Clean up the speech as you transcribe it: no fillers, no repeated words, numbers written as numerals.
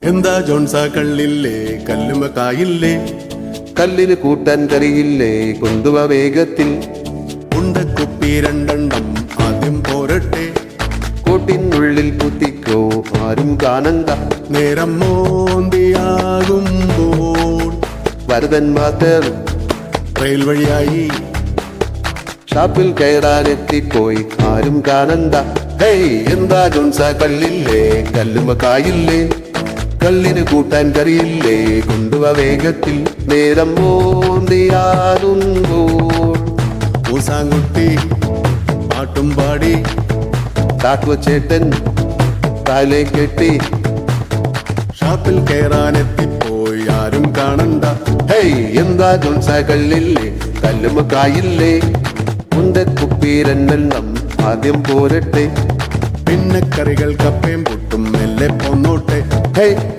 എന്താ ജോൺസാ കള്ളില്ലേ കല്ലുമ കായില്ലേ കല്ലിന് കൂട്ടാൻ കറിയില്ലേ കൊണ്ടുവ വേഗത്തിൽ ഉണ്ടക്കുപ്പി രണ്ടെണ്ണം ആദ്യം പോരട്ടെ കൂട്ടിനുള്ളിൽ കുത്തിക്കോ ആരും കാണണ്ട നേരം മോന്തിയാകുമ്പോൾ വരതൻ മാത്രം റെയിൽ വഴിയായി ഷാപ്പിൽ കയറാനെത്തിപ്പോയി ആരും കാണണ്ട. ഹേയ് എന്താ ജോൺസാ കല്ലില്ലേ കല്ലുമ കായില്ലേ കല്ലിന് കൂട്ടാൻ കറിയില്ലേ കൊണ്ടുവ വേഗത്തിൽ നേരം മോന്തിയാകുമ്പോൾ പൂസാങ്കുട്ടി പാട്ടും പാടി താക്കോ ചേട്ടൻ കാലേ കെട്ടി ഷാപ്പിൽ കയറാനെത്തിപ്പോയി ആരും കാണണ്ട. ഹേയ് എന്താ ജോൺസാ കല്ലില്ലേ കല്ലുമ കായില്ലേ കുപ്പി രണ്ടെണ്ണം ആദ്യം പോരട്ടെ പിന്നെ കറികൾ കപ്പയും പൊട്ടും മെല്ലെ പോന്നോട്ടെ. ഹേയ്